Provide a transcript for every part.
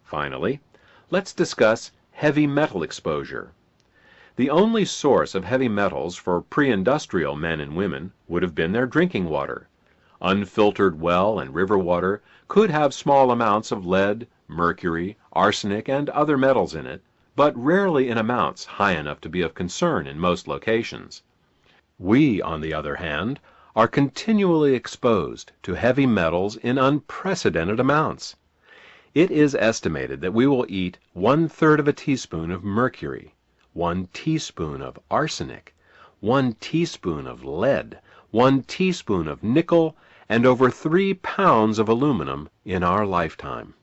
Finally, let's discuss heavy metal exposure. The only source of heavy metals for pre-industrial men and women would have been their drinking water. Unfiltered well and river water could have small amounts of lead, mercury, arsenic, and other metals in it, but rarely in amounts high enough to be of concern in most locations. We, on the other hand, are continually exposed to heavy metals in unprecedented amounts. It is estimated that we will eat 1/3 of a teaspoon of mercury, 1 teaspoon of arsenic, 1 teaspoon of lead, 1 teaspoon of nickel, and over 3 pounds of aluminum in our lifetime.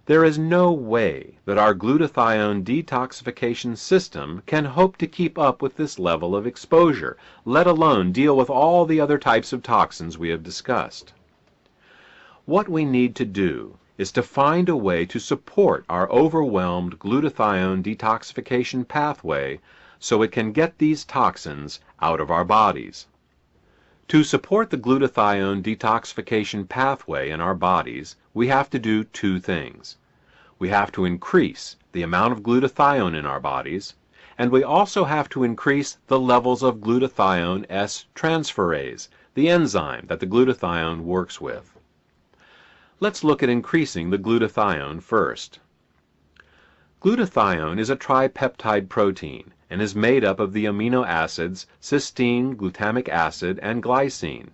There is no way that our glutathione detoxification system can hope to keep up with this level of exposure, let alone deal with all the other types of toxins we have discussed. What we need to do is to find a way to support our overwhelmed glutathione detoxification pathway so it can get these toxins out of our bodies. To support the glutathione detoxification pathway in our bodies, we have to do two things. We have to increase the amount of glutathione in our bodies, and we also have to increase the levels of glutathione S-transferase, the enzyme that the glutathione works with. Let's look at increasing the glutathione first. Glutathione is a tripeptide protein and is made up of the amino acids cysteine, glutamic acid, and glycine.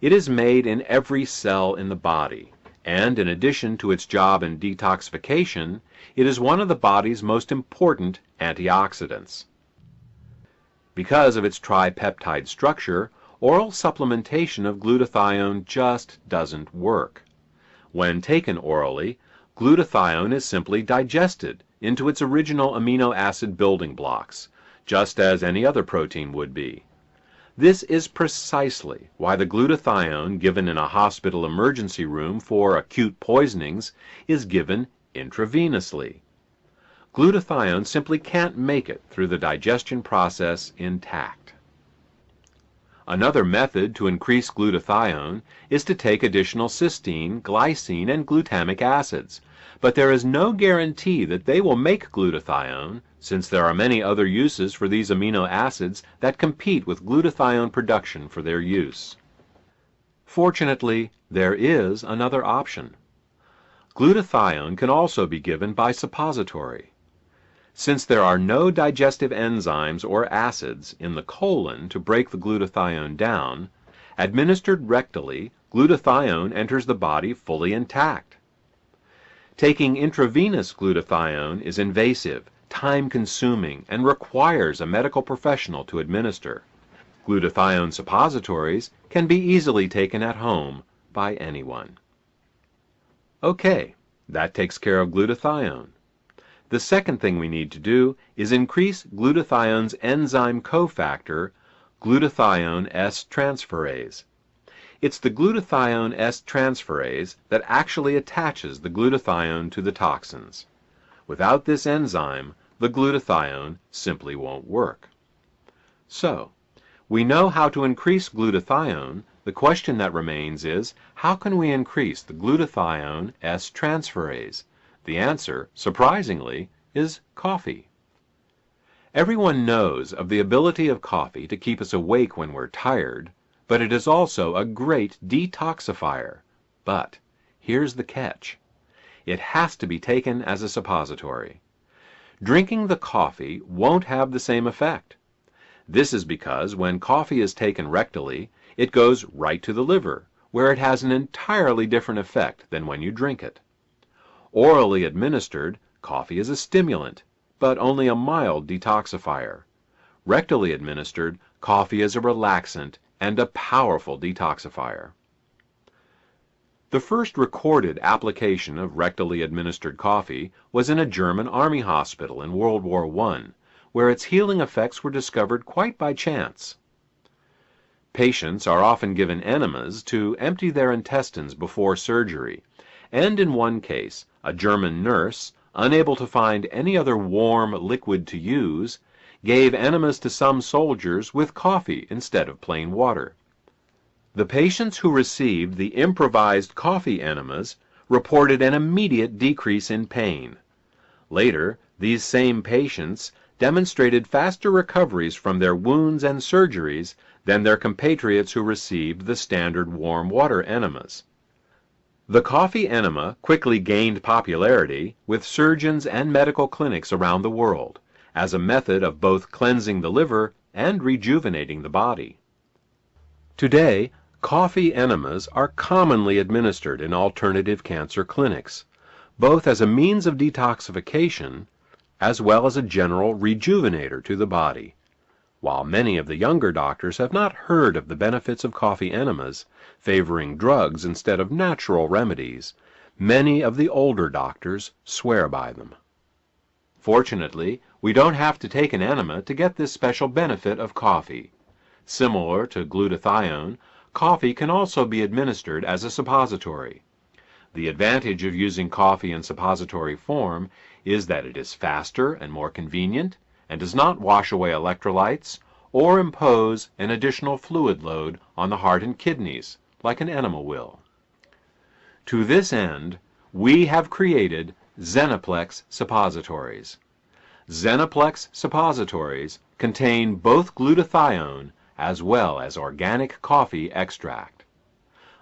It is made in every cell in the body, and in addition to its job in detoxification, it is one of the body's most important antioxidants. Because of its tripeptide structure, oral supplementation of glutathione just doesn't work. When taken orally, glutathione is simply digested into its original amino acid building blocks, just as any other protein would be. This is precisely why the glutathione given in a hospital emergency room for acute poisonings is given intravenously. Glutathione simply can't make it through the digestion process intact. Another method to increase glutathione is to take additional cysteine, glycine, and glutamic acids, but there is no guarantee that they will make glutathione, since there are many other uses for these amino acids that compete with glutathione production for their use. Fortunately, there is another option. Glutathione can also be given by suppository. Since there are no digestive enzymes or acids in the colon to break the glutathione down, administered rectally, glutathione enters the body fully intact. Taking intravenous glutathione is invasive, time-consuming, and requires a medical professional to administer. Glutathione suppositories can be easily taken at home by anyone. Okay, that takes care of glutathione. The second thing we need to do is increase glutathione's enzyme cofactor, glutathione S-transferase. It's the glutathione S-transferase that actually attaches the glutathione to the toxins. Without this enzyme, the glutathione simply won't work. So, we know how to increase glutathione. The question that remains is, how can we increase the glutathione S-transferase? The answer, surprisingly, is coffee. Everyone knows of the ability of coffee to keep us awake when we're tired, but it is also a great detoxifier. But here's the catch. It has to be taken as a suppository. Drinking the coffee won't have the same effect. This is because when coffee is taken rectally, it goes right to the liver, where it has an entirely different effect than when you drink it. Orally administered, coffee is a stimulant, but only a mild detoxifier. Rectally administered, coffee is a relaxant and a powerful detoxifier. The first recorded application of rectally administered coffee was in a German army hospital in World War I, where its healing effects were discovered quite by chance. Patients are often given enemas to empty their intestines before surgery, and in one case, a German nurse, unable to find any other warm liquid to use, gave enemas to some soldiers with coffee instead of plain water. The patients who received the improvised coffee enemas reported an immediate decrease in pain. Later, these same patients demonstrated faster recoveries from their wounds and surgeries than their compatriots who received the standard warm water enemas. The coffee enema quickly gained popularity with surgeons and medical clinics around the world as a method of both cleansing the liver and rejuvenating the body. Today, coffee enemas are commonly administered in alternative cancer clinics, both as a means of detoxification as well as a general rejuvenator to the body. While many of the younger doctors have not heard of the benefits of coffee enemas, favoring drugs instead of natural remedies, many of the older doctors swear by them. Fortunately, we don't have to take an enema to get this special benefit of coffee. Similar to glutathione, coffee can also be administered as a suppository. The advantage of using coffee in suppository form is that it is faster and more convenient and does not wash away electrolytes or impose an additional fluid load on the heart and kidneys like an enema will. To this end, we have created Xenoplex suppositories. Xenoplex suppositories contain both glutathione as well as organic coffee extract.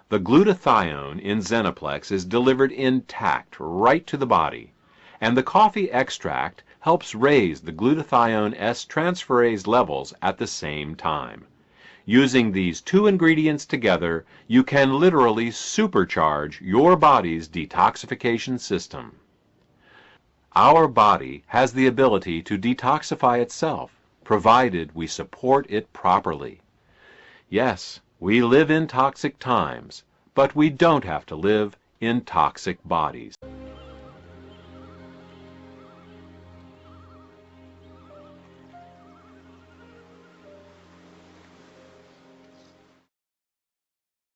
The glutathione in Xenoplex is delivered intact right to the body, and the coffee extract helps raise the glutathione S-transferase levels at the same time. Using these two ingredients together, you can literally supercharge your body's detoxification system. Our body has the ability to detoxify itself, provided we support it properly. Yes, we live in toxic times, but we don't have to live in toxic bodies.